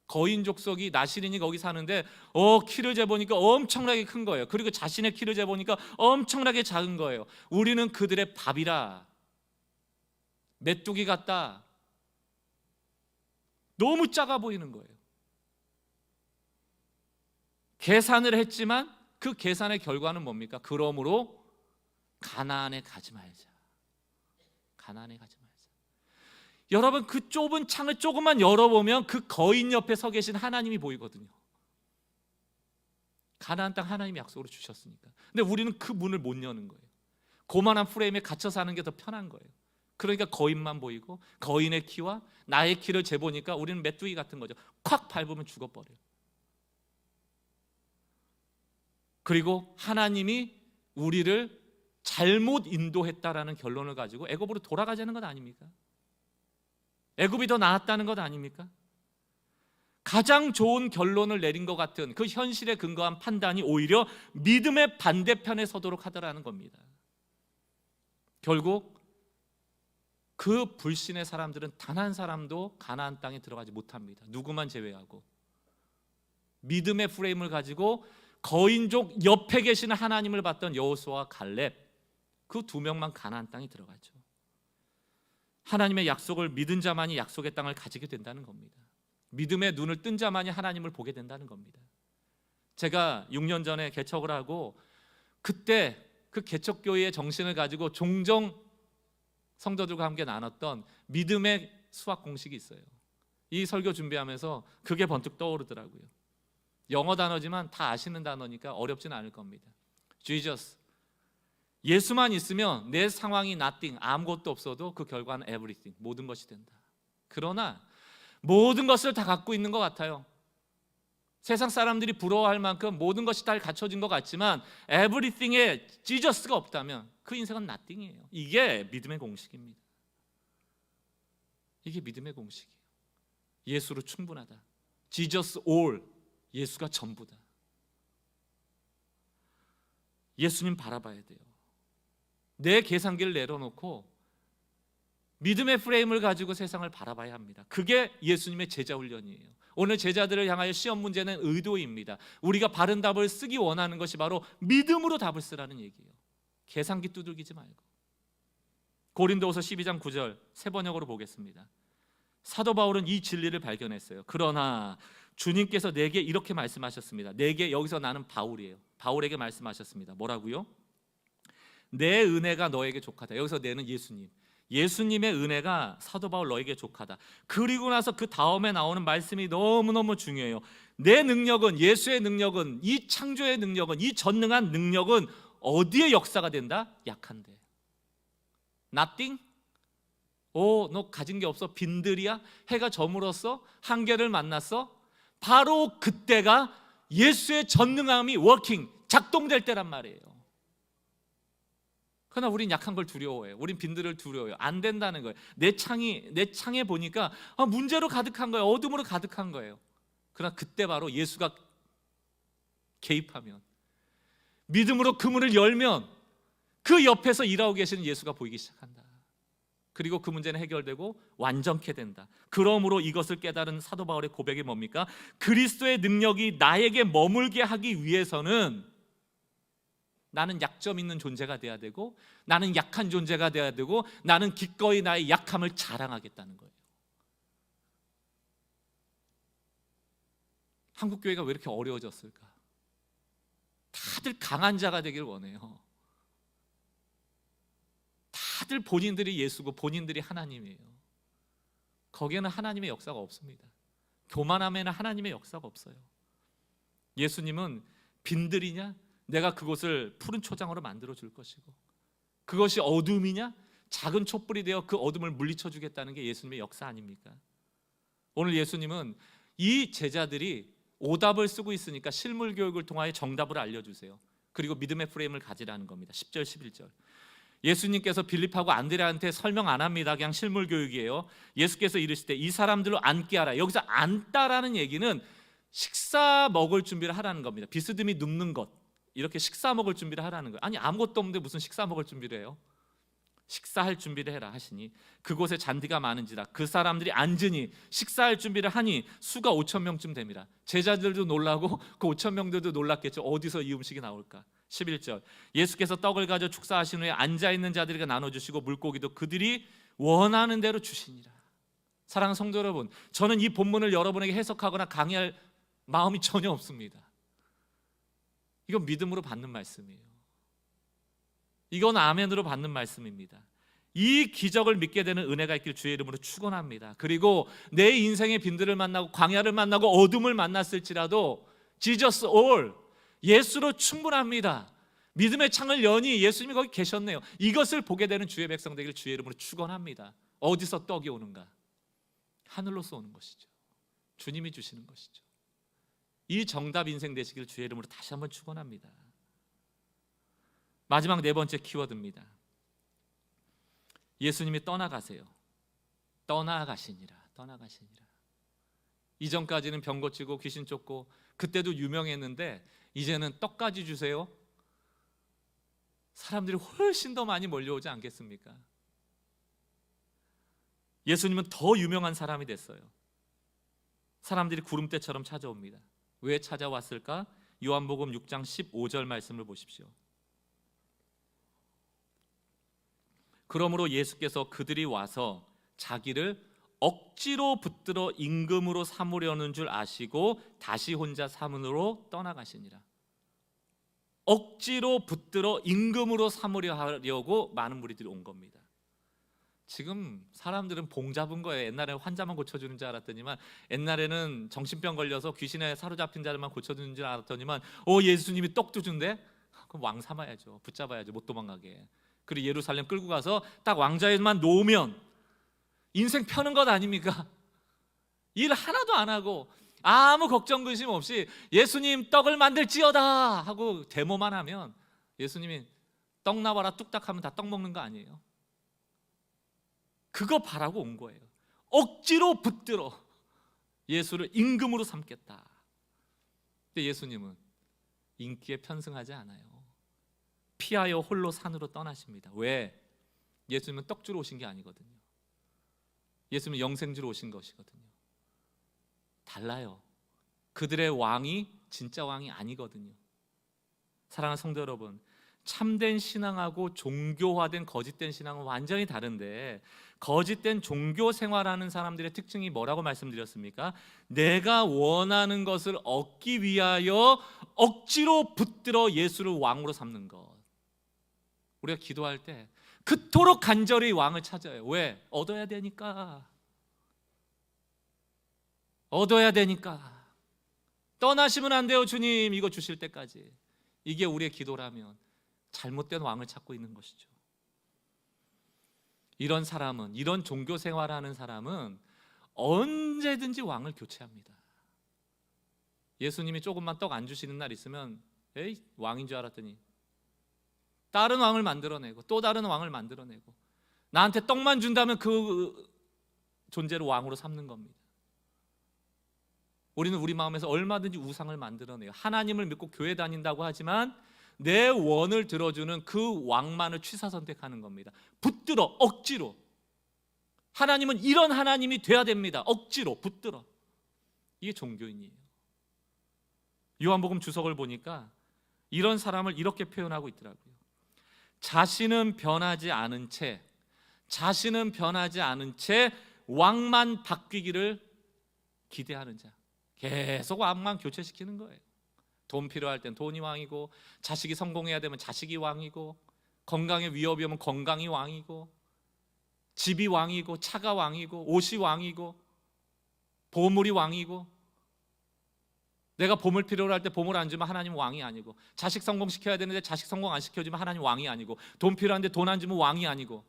거인 족속이 나시린이 거기 사는데 키를 재보니까 엄청나게 큰 거예요. 그리고 자신의 키를 재보니까 엄청나게 작은 거예요. 우리는 그들의 밥이라 메뚜기 같다. 너무 작아 보이는 거예요. 계산을 했지만 그 계산의 결과는 뭡니까? 그러므로 가나안에 가지 말자. 가나안에 가지 말자. 여러분 그 좁은 창을 조금만 열어보면 그 거인 옆에 서 계신 하나님이 보이거든요. 가나안 땅 하나님이 약속으로 주셨으니까. 근데 우리는 그 문을 못 여는 거예요. 고만한 프레임에 갇혀 사는 게 더 편한 거예요. 그러니까 거인만 보이고 거인의 키와 나의 키를 재보니까 우리는 메뚜기 같은 거죠. 콱 밟으면 죽어버려요. 그리고 하나님이 우리를 잘못 인도했다라는 결론을 가지고 애굽으로 돌아가자는 것 아닙니까? 애굽이 더 나았다는 것 아닙니까? 가장 좋은 결론을 내린 것 같은 그 현실에 근거한 판단이 오히려 믿음의 반대편에 서도록 하더라는 겁니다. 결국 그 불신의 사람들은 단 한 사람도 가나안 땅에 들어가지 못합니다. 누구만 제외하고. 믿음의 프레임을 가지고 거인족 옆에 계시는 하나님을 봤던 여호수아와 갈렙, 그 두 명만 가나안 땅에 들어가죠. 하나님의 약속을 믿은 자만이 약속의 땅을 가지게 된다는 겁니다. 믿음의 눈을 뜬 자만이 하나님을 보게 된다는 겁니다. 제가 6년 전에 개척을 하고 그때 그 개척교회의 정신을 가지고 종종 성도들과 함께 나눴던 믿음의 수학 공식이 있어요. 이 설교 준비하면서 그게 번뜩 떠오르더라고요. 영어 단어지만 다 아시는 단어니까 어렵진 않을 겁니다. Jesus, 예수만 있으면 내 상황이 nothing, 아무것도 없어도 그 결과는 everything, 모든 것이 된다. 그러나 모든 것을 다 갖고 있는 것 같아요. 세상 사람들이 부러워할 만큼 모든 것이 다 갖춰진 것 같지만 everything에 지저스가 없다면 그 인생은 nothing이에요. 이게 믿음의 공식입니다. 이게 믿음의 공식이에요. 예수로 충분하다. Jesus all, 예수가 전부다. 예수님 바라봐야 돼요. 내 계산기를 내려놓고 믿음의 프레임을 가지고 세상을 바라봐야 합니다. 그게 예수님의 제자 훈련이에요. 오늘 제자들을 향하여 시험 문제는 의도입니다. 우리가 바른 답을 쓰기 원하는 것이 바로 믿음으로 답을 쓰라는 얘기예요. 계산기 두들기지 말고. 고린도후서 12장 9절 세 번역으로 보겠습니다. 사도 바울은 이 진리를 발견했어요. 그러나 주님께서 내게 이렇게 말씀하셨습니다. 내게, 여기서 나는 바울이에요. 바울에게 말씀하셨습니다. 뭐라고요? 내 은혜가 너에게 족하다. 여기서 내는 예수님. 예수님의 은혜가 사도 바울 너에게 족하다. 그리고 나서 그 다음에 나오는 말씀이 너무너무 중요해요. 내 능력은, 예수의 능력은, 이 창조의 능력은, 이 전능한 능력은 어디에 역사가 된다? 약한데. Nothing? 너 가진 게 없어? 빈들이야? 해가 저물었어? 한계를 만났어? 바로 그때가 예수의 전능함이 워킹, 작동될 때란 말이에요. 그러나 우린 약한 걸 두려워해요. 우린 빈들을 두려워해요. 안 된다는 거예요. 내 창에 보니까 문제로 가득한 거예요. 어둠으로 가득한 거예요. 그러나 그때 바로 예수가 개입하면, 믿음으로 그 문을 열면 그 옆에서 일하고 계시는 예수가 보이기 시작한다. 그리고 그 문제는 해결되고 완전케 된다. 그러므로 이것을 깨달은 사도 바울의 고백이 뭡니까? 그리스도의 능력이 나에게 머물게 하기 위해서는 나는 약점 있는 존재가 돼야 되고, 나는 약한 존재가 돼야 되고, 나는 기꺼이 나의 약함을 자랑하겠다는 거예요. 한국 교회가 왜 이렇게 어려워졌을까? 다들 강한 자가 되길 원해요. 다들 본인들이 예수고 본인들이 하나님이에요. 거기에는 하나님의 역사가 없습니다. 교만함에는 하나님의 역사가 없어요. 예수님은 빈들이냐? 내가 그곳을 푸른 초장으로 만들어 줄 것이고, 그것이 어둠이냐? 작은 촛불이 되어 그 어둠을 물리쳐 주겠다는 게 예수님의 역사 아닙니까? 오늘 예수님은 이 제자들이 오답을 쓰고 있으니까 실물 교육을 통하여 정답을 알려주세요. 그리고 믿음의 프레임을 가지라는 겁니다. 10절 11절 예수님께서 빌립하고 안드레한테 설명 안 합니다. 그냥 실물 교육이에요. 예수께서 이르시되 이 사람들로 앉게 하라. 여기서 앉다라는 얘기는 식사 먹을 준비를 하라는 겁니다. 비스듬히 눕는 것, 이렇게 식사 먹을 준비를 하라는 거예요. 아니 아무것도 없는데 무슨 식사 먹을 준비를 해요? 식사할 준비를 해라 하시니 그곳에 잔디가 많은지라 그 사람들이 앉으니 식사할 준비를 하니 수가 5,000명쯤 됩니다. 제자들도 놀라고 그 5,000명들도 놀랐겠죠. 어디서 이 음식이 나올까? 11절 예수께서 떡을 가져 축사하신 후에 앉아있는 자들에게 나눠주시고 물고기도 그들이 원하는 대로 주시니라. 사랑하는 성도 여러분, 저는 이 본문을 여러분에게 해석하거나 강의할 마음이 전혀 없습니다. 이건 믿음으로 받는 말씀이에요. 이건 아멘으로 받는 말씀입니다. 이 기적을 믿게 되는 은혜가 있길 주의 이름으로 축원합니다. 그리고 내 인생의 빈들을 만나고 광야를 만나고 어둠을 만났을지라도 Jesus all, 예수로 충분합니다. 믿음의 창을 여니 예수님이 거기 계셨네요. 이것을 보게 되는 주의 백성 되기를 주의 이름으로 축원합니다. 어디서 떡이 오는가? 하늘로서 오는 것이죠. 주님이 주시는 것이죠. 이 정답 인생 되시길 주의 이름으로 다시 한번 축원합니다. 마지막 네 번째 키워드입니다. 예수님이 떠나가세요. 떠나가시니라. 떠나가시니라. 이전까지는 병 고치고 귀신 쫓고 그때도 유명했는데 이제는 떡까지 주세요. 사람들이 훨씬 더 많이 몰려오지 않겠습니까? 예수님은 더 유명한 사람이 됐어요. 사람들이 구름대처럼 찾아옵니다. 왜 찾아왔을까? 요한복음 6장 15절 말씀을 보십시오. 그러므로 예수께서 그들이 와서 자기를 억지로 붙들어 임금으로 삼으려는 줄 아시고 다시 혼자 사문으로 떠나가시니라. 억지로 붙들어 임금으로 삼으려 하려고 많은 무리들이 온 겁니다. 지금 사람들은 봉 잡은 거예요. 옛날에 환자만 고쳐주는 줄 알았더니만, 옛날에는 정신병 걸려서 귀신에 사로잡힌 자들만 고쳐주는 줄 알았더니만, 예수님이 떡도 준대? 그럼 왕 삼아야죠. 붙잡아야죠. 못 도망가게. 그리고 예루살렘 끌고 가서 딱 왕자에만 놓으면 인생 펴는 것 아닙니까? 일 하나도 안 하고 아무 걱정 근심 없이 예수님 떡을 만들지어다 하고 데모만 하면 예수님이 떡 나와라 뚝딱 하면 다 떡 먹는 거 아니에요? 그거 바라고 온 거예요. 억지로 붙들어 예수를 임금으로 삼겠다. 근데 예수님은 인기에 편승하지 않아요. 피하여 홀로 산으로 떠나십니다. 왜? 예수님은 떡 주러 오신 게 아니거든요. 예수님은 영생 주러 오신 것이거든요. 달라요. 그들의 왕이 진짜 왕이 아니거든요. 사랑하는 성도 여러분, 참된 신앙하고 종교화된 거짓된 신앙은 완전히 다른데, 거짓된 종교 생활하는 사람들의 특징이 뭐라고 말씀드렸습니까? 내가 원하는 것을 얻기 위하여 억지로 붙들어 예수를 왕으로 삼는 것. 우리가 기도할 때 그토록 간절히 왕을 찾아요. 왜? 얻어야 되니까. 얻어야 되니까. 떠나시면 안 돼요, 주님. 이거 주실 때까지. 이게 우리의 기도라면 잘못된 왕을 찾고 있는 것이죠. 이런 사람은, 이런 종교 생활하는 사람은 언제든지 왕을 교체합니다. 예수님이 조금만 떡 안 주시는 날 있으면 에이, 왕인 줄 알았더니 다른 왕을 만들어내고 또 다른 왕을 만들어내고, 나한테 떡만 준다면 그 존재를 왕으로 삼는 겁니다. 우리는 우리 마음에서 얼마든지 우상을 만들어내요. 하나님을 믿고 교회 다닌다고 하지만 내 원을 들어주는 그 왕만을 취사 선택하는 겁니다. 붙들어 억지로. 하나님은 이런 하나님이 돼야 됩니다. 억지로 붙들어. 이게 종교인이에요. 요한복음 주석을 보니까 이런 사람을 이렇게 표현하고 있더라고요. 자신은 변하지 않은 채 왕만 바뀌기를 기대하는 자. 계속 왕만 교체시키는 거예요. 돈 필요할 땐 돈이 왕이고, 자식이 성공해야 되면 자식이 왕이고, 건강에 위협이 오면 건강이 왕이고, 집이 왕이고, 차가 왕이고, 옷이 왕이고, 보물이 왕이고, 내가 보물 필요로 할 때 보물 안 주면 하나님 왕이 아니고, 자식 성공시켜야 되는데 자식 성공 안 시켜주면 하나님 왕이 아니고, 돈 필요한데 돈 안 주면 왕이 아니고,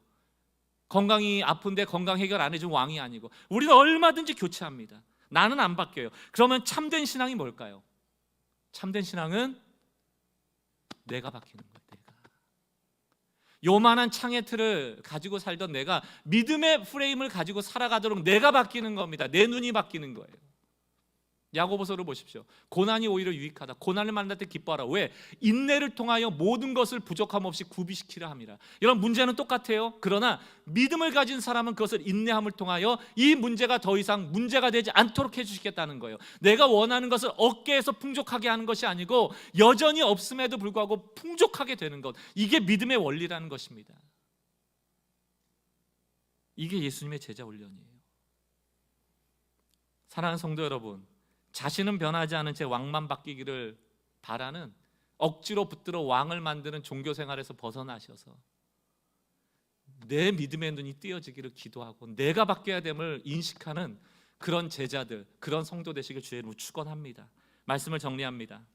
건강이 아픈데 건강 해결 안 해주면 왕이 아니고, 우리는 얼마든지 교체합니다. 나는 안 바뀌어요. 그러면 참된 신앙이 뭘까요? 참된 신앙은 내가 바뀌는 거예요. 내가. 요만한 창의 틀을 가지고 살던 내가 믿음의 프레임을 가지고 살아가도록 내가 바뀌는 겁니다. 내 눈이 바뀌는 거예요. 야고보서를 보십시오. 고난이 오히려 유익하다. 고난을 만날 때 기뻐하라. 왜? 인내를 통하여 모든 것을 부족함 없이 구비시키려 함이라. 이런 문제는 똑같아요. 그러나 믿음을 가진 사람은 그것을 인내함을 통하여 이 문제가 더 이상 문제가 되지 않도록 해주시겠다는 거예요. 내가 원하는 것을 얻게 해서 풍족하게 하는 것이 아니고 여전히 없음에도 불구하고 풍족하게 되는 것. 이게 믿음의 원리라는 것입니다. 이게 예수님의 제자 훈련이에요. 사랑하는 성도 여러분, 자신은 변하지 않은 채 왕만 바뀌기를 바라는, 억지로 붙들어 왕을 만드는 종교 생활에서 벗어나셔서 내 믿음의 눈이 띄어지기를 기도하고 내가 바뀌어야 됨을 인식하는 그런 제자들, 그런 성도 되시길 주의 이름으로 축원합니다. 말씀을 정리합니다.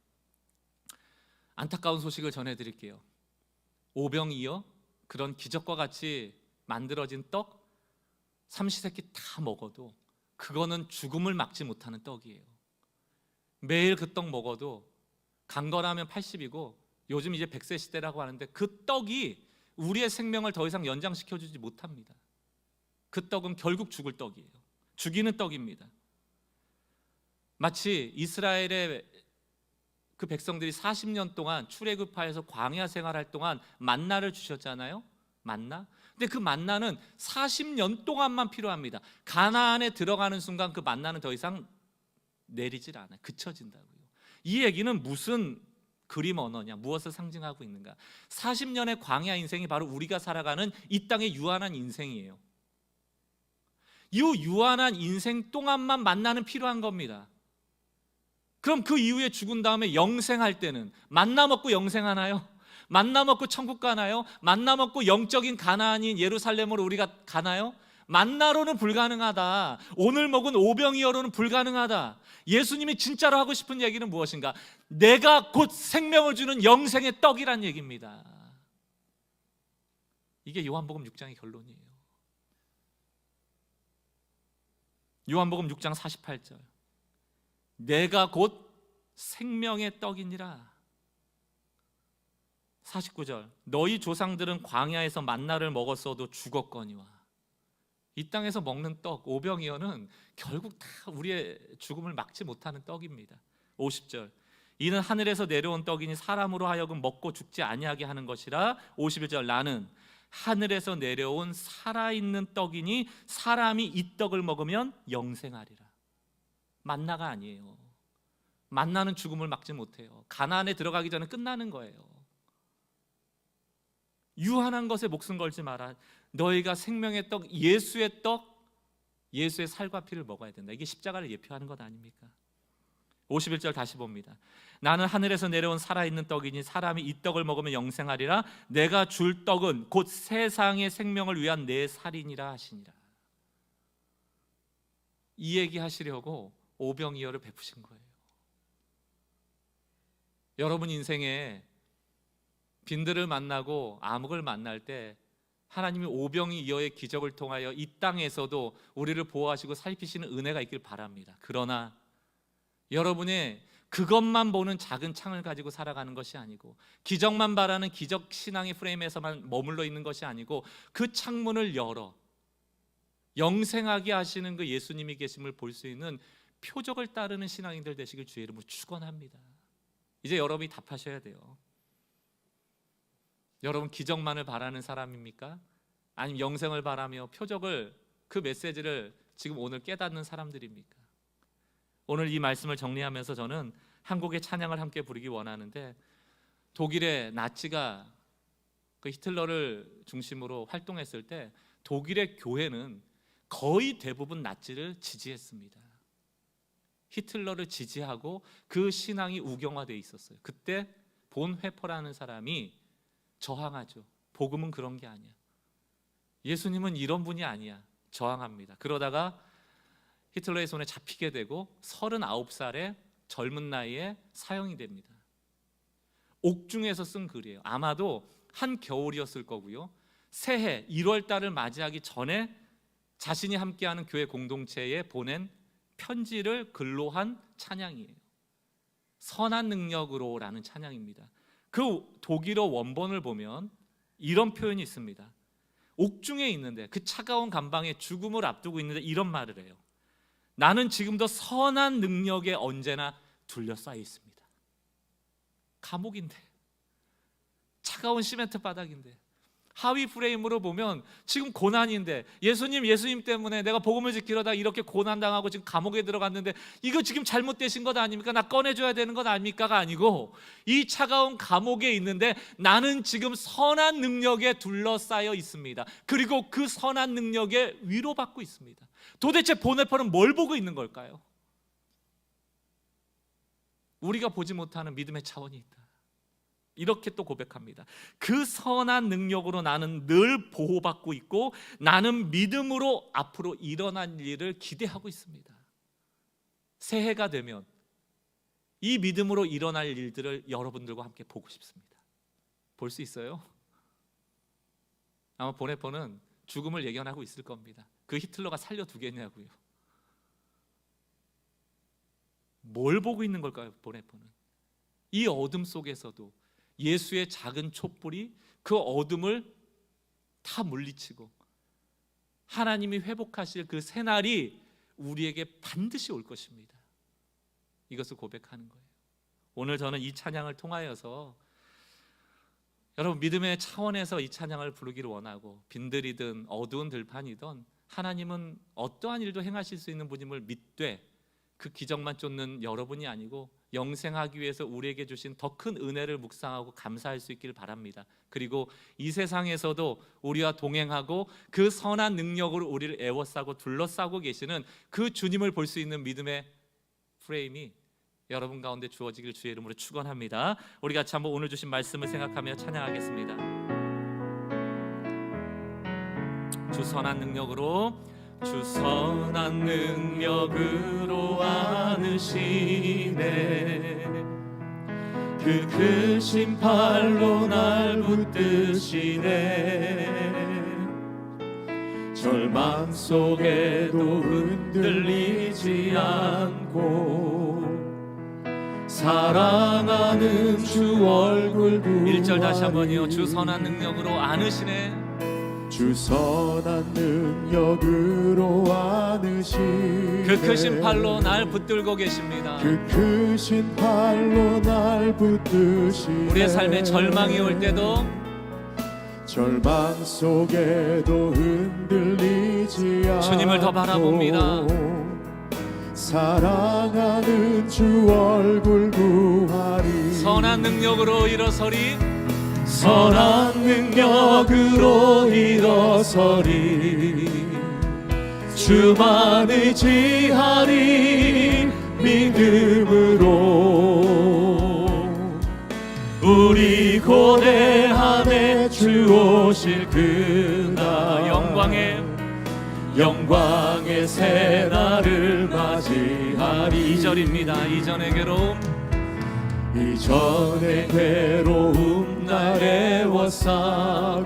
안타까운 소식을 전해드릴게요. 오병이어 그런 기적과 같이 만들어진 떡 삼시세끼 다 먹어도 그거는 죽음을 막지 못하는 떡이에요. 매일 그 떡 먹어도 강건하면 80이고 요즘 이제 100세 시대라고 하는데 그 떡이 우리의 생명을 더 이상 연장시켜주지 못합니다. 그 떡은 결국 죽을 떡이에요. 죽이는 떡입니다. 마치 이스라엘의 그 백성들이 40년 동안 출애굽하여서 광야 생활할 동안 만나를 주셨잖아요. 만나. 근데 그 만나는 40년 동안만 필요합니다. 가나안에 들어가는 순간 그 만나는 더 이상 내리질 않아요. 그쳐진다고요. 이 얘기는 무슨 그림 언어냐, 무엇을 상징하고 있는가? 40년의 광야 인생이 바로 우리가 살아가는 이 땅의 유한한 인생이에요. 이 유한한 인생 동안만 만나는 필요한 겁니다. 그럼 그 이후에 죽은 다음에 영생할 때는 만나 먹고 영생하나요? 만나 먹고 천국 가나요? 만나 먹고 영적인 가나안인 예루살렘으로 우리가 가나요? 만나로는 불가능하다. 오늘 먹은 오병이어로는 불가능하다. 예수님이 진짜로 하고 싶은 얘기는 무엇인가? 내가 곧 생명을 주는 영생의 떡이란 얘기입니다. 이게 요한복음 6장의 결론이에요. 요한복음 6장 48절, 내가 곧 생명의 떡이니라. 49절, 너희 조상들은 광야에서 만나를 먹었어도 죽었거니와. 이 땅에서 먹는 떡, 오병이어는 결국 다 우리의 죽음을 막지 못하는 떡입니다. 50절, 이는 하늘에서 내려온 떡이니 사람으로 하여금 먹고 죽지 아니하게 하는 것이라. 51절, 나는 하늘에서 내려온 살아있는 떡이니 사람이 이 떡을 먹으면 영생하리라. 만나가 아니에요. 만나는 죽음을 막지 못해요. 가나안에 들어가기 전에 끝나는 거예요. 유한한 것에 목숨 걸지 마라. 너희가 생명의 떡, 예수의 떡, 예수의 살과 피를 먹어야 된다. 이게 십자가를 예표하는 것 아닙니까? 51절 다시 봅니다. 나는 하늘에서 내려온 살아있는 떡이니 사람이 이 떡을 먹으면 영생하리라. 내가 줄 떡은 곧 세상의 생명을 위한 내 살이니라 하시니라. 이 얘기 하시려고 오병이어를 베푸신 거예요. 여러분 인생에 빈들을 만나고 암흑을 만날 때 하나님이 오병이어의 기적을 통하여 이 땅에서도 우리를 보호하시고 살피시는 은혜가 있길 바랍니다. 그러나 여러분의 그것만 보는 작은 창을 가지고 살아가는 것이 아니고, 기적만 바라는 기적 신앙의 프레임에서만 머물러 있는 것이 아니고, 그 창문을 열어 영생하게 하시는 그 예수님이 계심을 볼 수 있는 표적을 따르는 신앙인들 되시길 주의 이름으로 축원합니다. 이제 여러분이 답하셔야 돼요. 여러분 기적만을 바라는 사람입니까? 아니면 영생을 바라며 표적을, 그 메시지를 지금 오늘 깨닫는 사람들입니까? 오늘 이 말씀을 정리하면서 저는 한국의 찬양을 함께 부르기 원하는데, 독일의 나치가 그 히틀러를 중심으로 활동했을 때 독일의 교회는 거의 대부분 나치를 지지했습니다. 히틀러를 지지하고 그 신앙이 우경화되어 있었어요. 그때 본 회퍼라는 사람이 저항하죠. 복음은 그런 게 아니야. 예수님은 이런 분이 아니야. 저항합니다. 그러다가 히틀러의 손에 잡히게 되고 39살의 젊은 나이에 사형이 됩니다. 옥중에서 쓴 글이에요. 아마도 한 겨울이었을 거고요. 새해 1월 달을 맞이하기 전에 자신이 함께하는 교회 공동체에 보낸 편지를 글로 한 찬양이에요. 선한 능력으로라는 찬양입니다. 그 독일어 원본을 보면 이런 표현이 있습니다. 옥중에 있는데, 그 차가운 감방에 죽음을 앞두고 있는데 이런 말을 해요. 나는 지금도 선한 능력에 언제나 둘러싸여 있습니다. 감옥인데, 차가운 시멘트 바닥인데, 하위 프레임으로 보면 지금 고난인데, 예수님 때문에 내가 복음을 지키려다 이렇게 고난당하고 지금 감옥에 들어갔는데 이거 지금 잘못되신 것 아닙니까? 나 꺼내줘야 되는 것 아닙니까가 아니고, 이 차가운 감옥에 있는데 나는 지금 선한 능력에 둘러싸여 있습니다. 그리고 그 선한 능력에 위로받고 있습니다. 도대체 보네퍼는 뭘 보고 있는 걸까요? 우리가 보지 못하는 믿음의 차원이 있다. 이렇게 또 고백합니다. 그 선한 능력으로 나는 늘 보호받고 있고, 나는 믿음으로 앞으로 일어날 일을 기대하고 있습니다. 새해가 되면 이 믿음으로 일어날 일들을 여러분들과 함께 보고 싶습니다. 볼 수 있어요? 아마 보네포는 죽음을 예견하고 있을 겁니다. 그 히틀러가 살려두겠냐고요. 뭘 보고 있는 걸까요, 보네포는? 이 어둠 속에서도 예수의 작은 촛불이 그 어둠을 다 물리치고 하나님이 회복하실 그 새날이 우리에게 반드시 올 것입니다. 이것을 고백하는 거예요. 오늘 저는 이 찬양을 통하여서 여러분 믿음의 차원에서 이 찬양을 부르기를 원하고, 빈들이든 어두운 들판이든 하나님은 어떠한 일도 행하실 수 있는 분임을 믿되 그 기적만 쫓는 여러분이 아니고 영생하기 위해서 우리에게 주신 더 큰 은혜를 묵상하고 감사할 수 있기를 바랍니다. 그리고 이 세상에서도 우리와 동행하고 그 선한 능력으로 우리를 애워싸고 둘러싸고 계시는 그 주님을 볼 수 있는 믿음의 프레임이 여러분 가운데 주어지길 주의 이름으로 축원합니다. 우리 같이 한번 오늘 주신 말씀을 생각하며 찬양하겠습니다. 주 선한 능력으로, 주 선한 능력으로 안으시네. 그 크신 팔로 날 붙드시네. 절망 속에도 흔들리지 않고 사랑하는 주 얼굴 보아니. 1절 다시 한번요. 주 선한 능력으로 안으시네. 주 선한 능력으로 안으시네. 그 크신 팔로 날 붙들고 계십니다. 그 크신 팔로 날 붙드시네. 우리의 삶에 절망이 올 때도 절망 속에도 흔들리지 않고 주님을 더 바라봅니다. 사랑하는 주 얼굴 구하리. 선한 능력으로 일어서리. 선한 능력으로 일어서리. 주만 의지하리. 믿음으로 우리 고대 안에 주 오실 그날 영광의 새날을 맞이하리. 2절입니다. 이전의 괴로움, 이전의 괴로움 날 애워싸고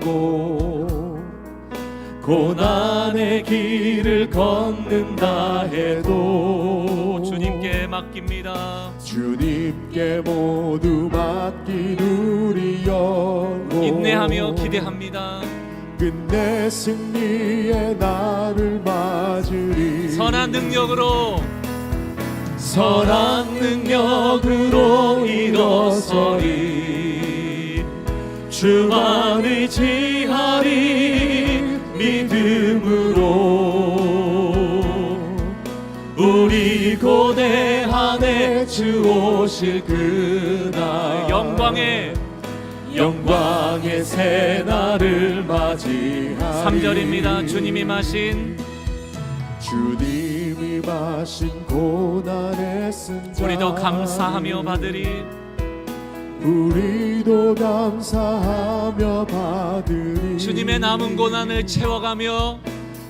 고난의 길을 걷는다 해도 주님께 맡깁니다. 주님께 모두 맡긴 우리 영혼 인내하며 기대합니다. 끝내 승리의 날을 맞으리. 선한 능력으로 일어서리. 주만 의지하리. 믿음으로 우리 고대 안에 주 오실 그날 영광의 새날을 맞이하리. 3절입니다. 주님이 마신 고난의 쓴자 우리도 감사하며 받으리. 우리도 감사하며 받으리. 주님의 남은 고난을 채워가며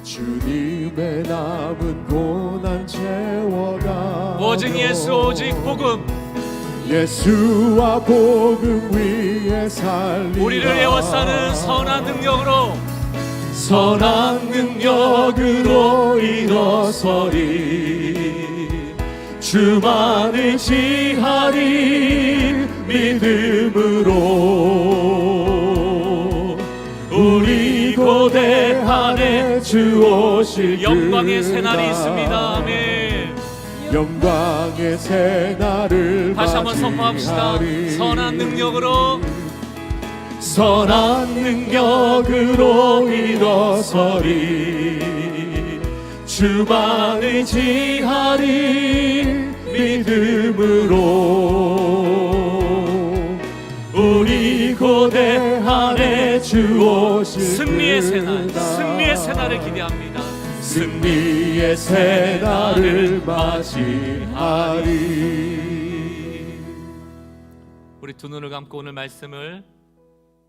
주님의 남은 고난 채워가 오직 예수 오직 복음, 예수와 복음 위에 살리라. 우리를 애워싸는 선한 능력으로 일어서리. 주만 의지하리. 믿음으로 우리 고대 안에 주 오실 영광의 새날이 있습니다. 아멘. 영광의 새날을 다시 한번 선포합시다. 선한 능력으로 일어서리. 주만 의지하리. 믿음으로 우리 고대 안에 주 오실 승리의 새날을 기대합니다. 승리의 새날을 맞이하리. 우리 두 눈을 감고 오늘 말씀을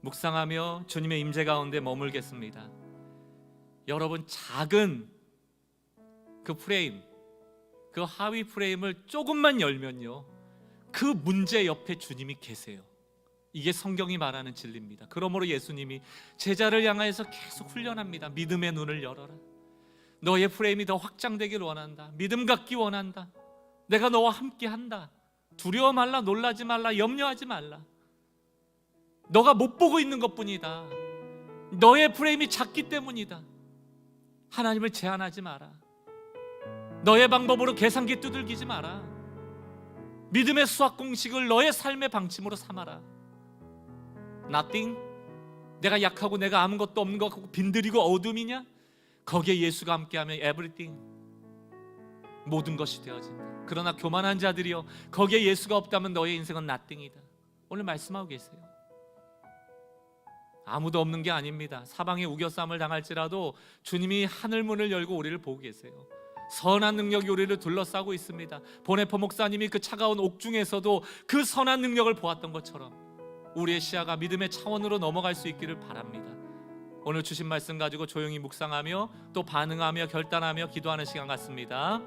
묵상하며 주님의 임재 가운데 머물겠습니다. 여러분, 작은 그 프레임, 그 하위 프레임을 조금만 열면요, 그 문제 옆에 주님이 계세요. 이게 성경이 말하는 진리입니다. 그러므로 예수님이 제자를 향하여서 계속 훈련합니다. 믿음의 눈을 열어라. 너의 프레임이 더 확장되길 원한다. 믿음 갖기 원한다. 내가 너와 함께 한다. 두려워 말라, 놀라지 말라, 염려하지 말라. 너가 못 보고 있는 것뿐이다. 너의 프레임이 작기 때문이다. 하나님을 제한하지 마라. 너의 방법으로 계산기 두들기지 마라. 믿음의 수학 공식을 너의 삶의 방침으로 삼아라. Nothing? 내가 약하고 내가 아무것도 없는 것 같고 빈들이고 어둠이냐? 거기에 예수가 함께하면 everything, 모든 것이 되어진다. 그러나 교만한 자들이여, 거기에 예수가 없다면 너의 인생은 nothing이다. 오늘 말씀하고 계세요. 아무도 없는 게 아닙니다. 사방에 우겨쌈을 당할지라도 주님이 하늘문을 열고 우리를 보고 계세요. 선한 능력이 우리를 둘러싸고 있습니다. 보네포 목사님이 그 차가운 옥중에서도 그 선한 능력을 보았던 것처럼 우리의 시야가 믿음의 차원으로 넘어갈 수 있기를 바랍니다. 오늘 주신 말씀 가지고 조용히 묵상하며 또 반응하며 결단하며 기도하는 시간 같습니다.